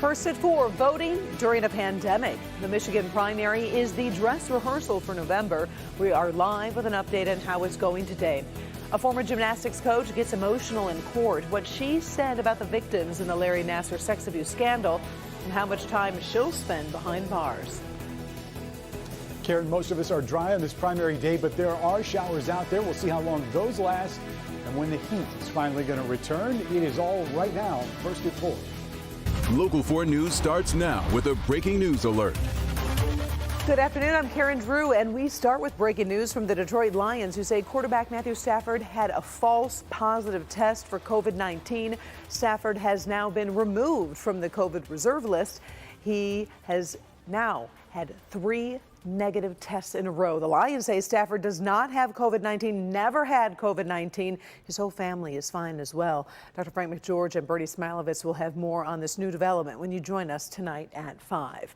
First at 4, voting during a pandemic. The Michigan primary is the dress rehearsal for November. We are live with an update on how it's going today. A former gymnastics coach gets emotional in court. What she said about the victims in the Larry Nassar sex abuse scandal and how much time she'll spend behind bars. Karen, most of us are dry on this primary day, but there are showers out there. We'll see how long those last and when the heat is finally going to return. It is all right now, first at 4. Local 4 News starts now with a breaking news alert. Good afternoon, I'm Karen Drew, and we start with breaking news from the Detroit Lions, who say quarterback Matthew Stafford had a false positive test for COVID-19. Stafford has now been removed from the COVID reserve list. He has now had 3 negative tests in a row. The Lions say Stafford does not have COVID-19, never had COVID-19. His whole family is fine as well. Dr. Frank McGeorge and Bernie Smilovitz will have more on this new development when you join us tonight at 5.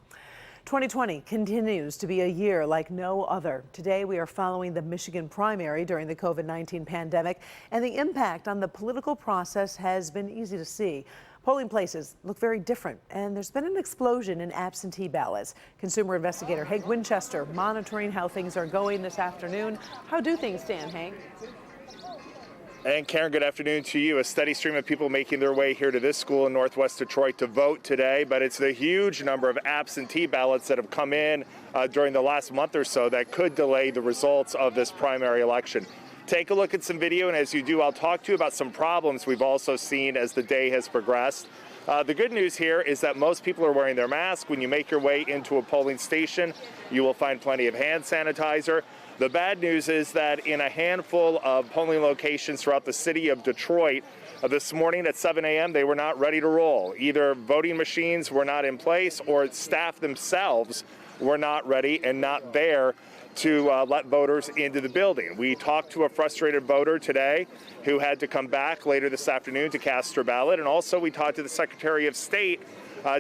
2020 continues to be a year like no other. Today we are following the Michigan primary during the COVID-19 pandemic, and the impact on the political process has been easy to see. Polling places look very different, and there's been an explosion in absentee ballots. Consumer investigator Hank Winchester monitoring how things are going this afternoon. How do things stand, Hank? And Karen, good afternoon to you. A steady stream of people making their way here to this school in Northwest Detroit to vote today, but it's the huge number of absentee ballots that have come in during the last month or so that could delay the results of this primary election. Take a look at some video, and as you do, I'll talk to you about some problems we've also seen as the day has progressed. The good news here is that most people are wearing their mask. When you make your way into a polling station, you will find plenty of hand sanitizer. The bad news is that in a handful of polling locations throughout the city of Detroit, this morning at 7 a.m., they were not ready to roll. Either voting machines were not in place or staff themselves were not ready and not there to let voters into the building. We talked to a frustrated voter today who had to come back later this afternoon to cast her ballot, and also we talked to the Secretary of State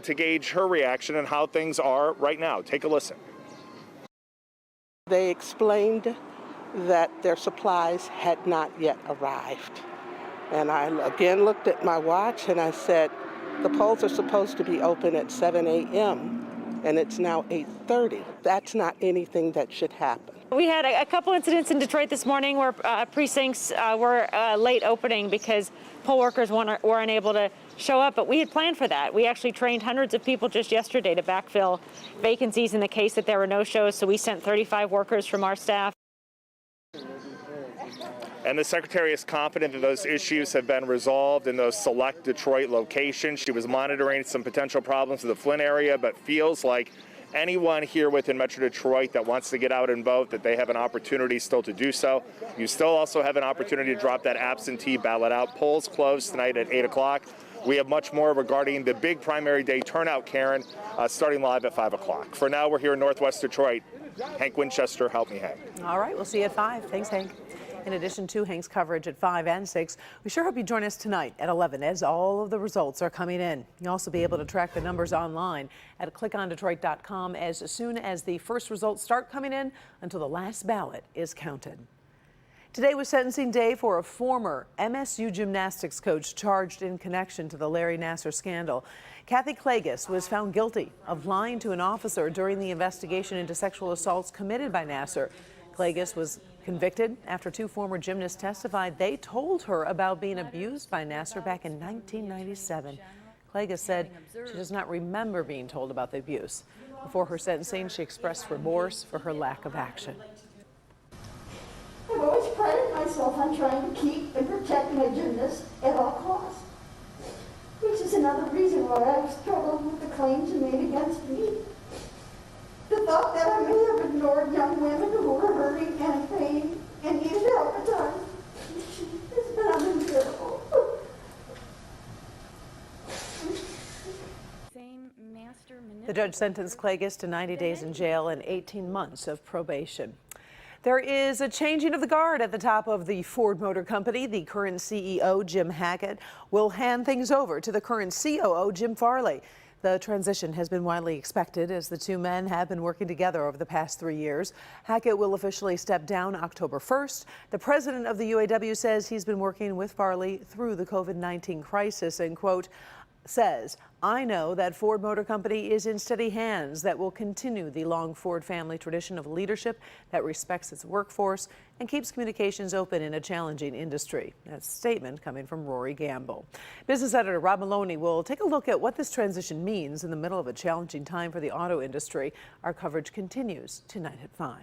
to gauge her reaction and how things are right now. Take a listen. They explained that their supplies had not yet arrived. And I again looked at my watch and I said, the polls are supposed to be open at 7 a.m. and it's now 8:30. That's not anything that should happen. We had a couple incidents in Detroit this morning where precincts were late opening because poll workers were unable to show up, but we had planned for that. We actually trained hundreds of people just yesterday to backfill vacancies in the case that there were no shows, so we sent 35 workers from our staff. And the Secretary is confident that those issues have been resolved in those select Detroit locations. She was monitoring some potential problems in the Flint area, but feels like anyone here within Metro Detroit that wants to get out and vote, that they have an opportunity still to do so. You still also have an opportunity to drop that absentee ballot out. Polls close tonight at 8 o'clock. We have much more regarding the big primary day turnout, Karen, starting live at 5 o'clock. For now, we're here in Northwest Detroit. Hank Winchester, help me, Hank. All right, we'll see you at 5. Thanks, Hank. In addition to Hank's coverage at 5 and 6, we sure hope you join us tonight at 11 as all of the results are coming in. You'll also be able to track the numbers online at clickondetroit.com as soon as the first results start coming in until the last ballot is counted. Today was sentencing day for a former MSU gymnastics coach charged in connection to the Larry Nassar scandal. Kathy Klages was found guilty of lying to an officer during the investigation into sexual assaults committed by Nassar. Klages was convicted after 2 former gymnasts testified they told her about being abused by Nassar back in 1997. Klages said she does not remember being told about the abuse. Before her sentencing, she expressed remorse for her lack of action. I've always prided myself on trying to keep and protect my gymnasts at all costs, which is another reason why I've struggled with the claims made against me. The thought that I may have ignored young women who were hurting and in pain and needed help at times has been unbearable. The judge sentenced Klages to 90 days in jail and 18 months of probation. There is a changing of the guard at the top of the Ford Motor Company. The current CEO, Jim Hackett, will hand things over to the current COO, Jim Farley. The transition has been widely expected as the two men have been working together over the past 3 years. Hackett will officially step down October 1st. The president of the UAW says he's been working with Farley through the COVID-19 crisis and, quote, says, I know that Ford Motor Company is in steady hands that will continue the long Ford family tradition of leadership that respects its workforce and keeps communications open in a challenging industry. That's a statement coming from Rory Gamble. Business editor Rob Maloney will take a look at what this transition means in the middle of a challenging time for the auto industry. Our coverage continues tonight at 5.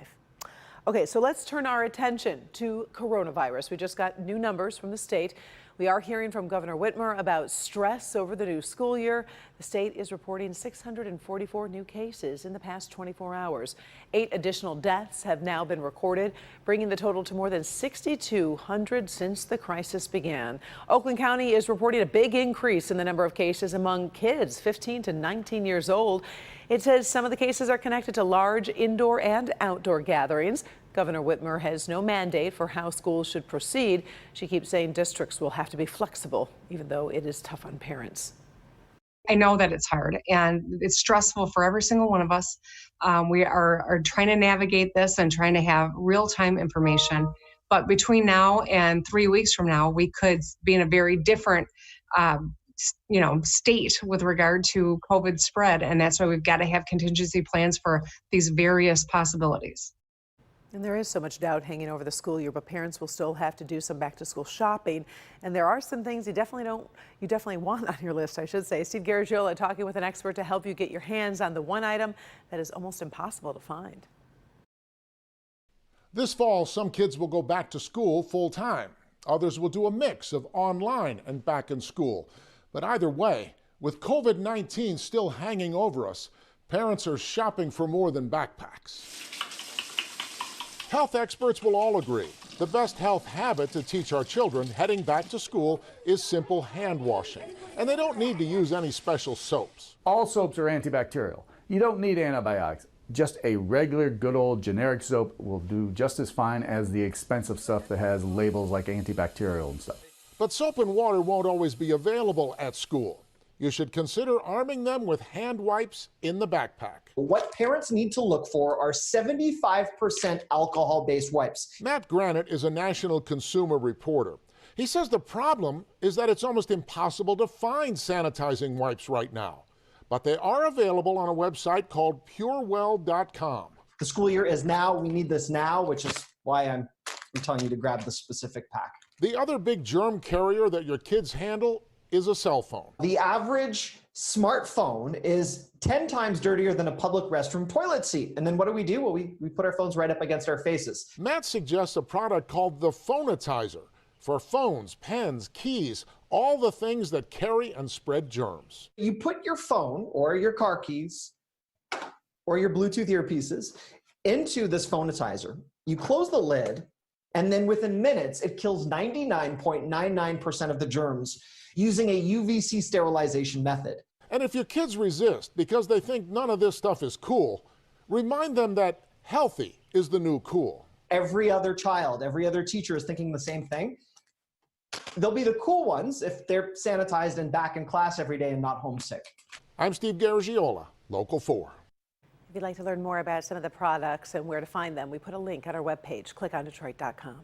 Okay, so let's turn our attention to coronavirus. We just got new numbers from the state. We are hearing from Governor Whitmer about stress over the new school year. The state is reporting 644 new cases in the past 24 hours. 8 additional deaths have now been recorded, bringing the total to more than 6,200 since the crisis began. Oakland County is reporting a big increase in the number of cases among kids 15 to 19 years old. It says some of the cases are connected to large indoor and outdoor gatherings. Governor Whitmer has no mandate for how schools should proceed. She keeps saying districts will have to be flexible, even though it is tough on parents. I know that it's hard and it's stressful for every single one of us. We are trying to navigate this and trying to have real-time information. But between now and 3 weeks from now, we could be in a very different state with regard to COVID spread. And that's why we've got to have contingency plans for these various possibilities. And there is so much doubt hanging over the school year, but parents will still have to do some back to school shopping. And there are some things you definitely want on your list, I should say. Steve Garagiola talking with an expert to help you get your hands on the one item that is almost impossible to find. This fall, some kids will go back to school full time. Others will do a mix of online and back in school. But either way, with COVID-19 still hanging over us, parents are shopping for more than backpacks. Health experts will all agree the best health habit to teach our children heading back to school is simple hand washing. And they don't need to use any special soaps. All soaps are antibacterial. You don't need antibiotics. Just a regular, good old generic soap will do just as fine as the expensive stuff that has labels like antibacterial and stuff. But soap and water won't always be available at school. You should consider arming them with hand wipes in the backpack. What parents need to look for are 75% alcohol-based wipes. Matt Granite is a national consumer reporter. He says the problem is that it's almost impossible to find sanitizing wipes right now. But they are available on a website called purewell.com. The school year is now. We need this now, which is why I'm telling you to grab the specific pack. The other big germ carrier that your kids handle is a cell phone. The average smartphone is 10 times dirtier than a public restroom toilet seat. And then what do? Well, we put our phones right up against our faces. Matt suggests a product called the Phonitizer for phones, pens, keys, all the things that carry and spread germs. You put your phone or your car keys or your Bluetooth earpieces into this Phonitizer. You close the lid, and then within minutes, it kills 99.99% of the germs using a UVC sterilization method. And if your kids resist because they think none of this stuff is cool, remind them that healthy is the new cool. Every other child, every other teacher is thinking the same thing. They'll be the cool ones if they're sanitized and back in class every day and not homesick. I'm Steve Garagiola, Local 4. If you'd like to learn more about some of the products and where to find them, we put a link on our webpage. Click on Detroit.com.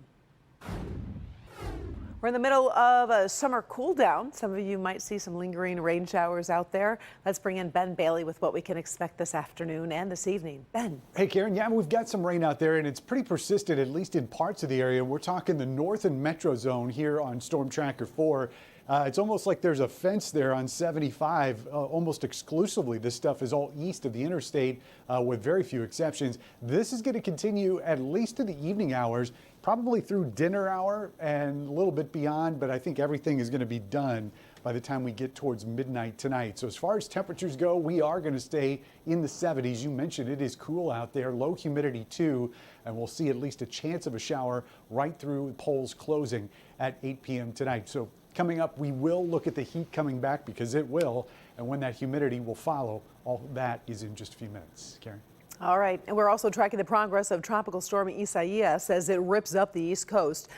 We're in the middle of a summer cool down. Some of you might see some lingering rain showers out there. Let's bring in Ben Bailey with what we can expect this afternoon and this evening. Ben. Hey, Karen. Yeah, we've got some rain out there, and it's pretty persistent, at least in parts of the area. We're talking the north and metro zone here on Storm Tracker 4. It's almost like there's a fence there on 75, almost exclusively. This stuff is all east of the interstate with very few exceptions. This is going to continue at least to the evening hours, probably through dinner hour and a little bit beyond, but I think everything is going to be done by the time we get towards midnight tonight. So as far as temperatures go, we are going to stay in the 70s. You mentioned it is cool out there, low humidity too, and we'll see at least a chance of a shower right through polls closing at 8 p.m. tonight. So coming up, we will look at the heat coming back because it will, and when that humidity will follow, all that is in just a few minutes. Karen. All right, and we're also tracking the progress of Tropical Storm Isaias as it rips up the East Coast.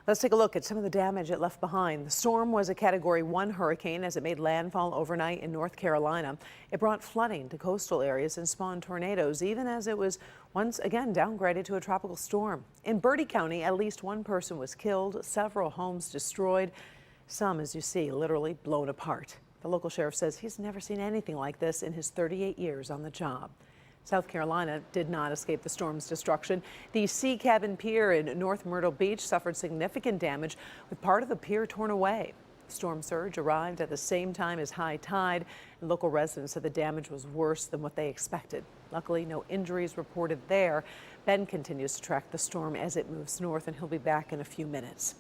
Let's take a look at some of the damage it left behind. The storm was a Category 1 hurricane as it made landfall overnight in North Carolina. It brought flooding to coastal areas and spawned tornadoes, even as it was once again downgraded to a tropical storm. In Bertie County, at least one person was killed, several homes destroyed, some, as you see, literally blown apart. The local sheriff says he's never seen anything like this in his 38 years on the job. South Carolina did not escape the storm's destruction. The Sea Cabin Pier in North Myrtle Beach suffered significant damage, with part of the pier torn away. Storm surge arrived at the same time as high tide, and local residents said the damage was worse than what they expected. Luckily, no injuries reported there. Ben continues to track the storm as it moves north, and he'll be back in a few minutes.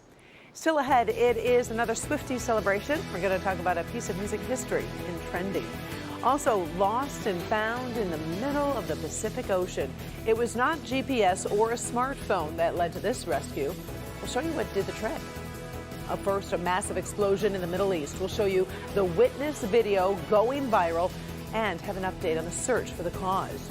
Still ahead, it is another Swiftie celebration. We're going to talk about a piece of music history in trending. Also, lost and found in the middle of the Pacific Ocean. It was not GPS or a smartphone that led to this rescue. We'll show you what did the trick. Up first, a massive explosion in the Middle East. We'll show you the witness video going viral and have an update on the search for the cause.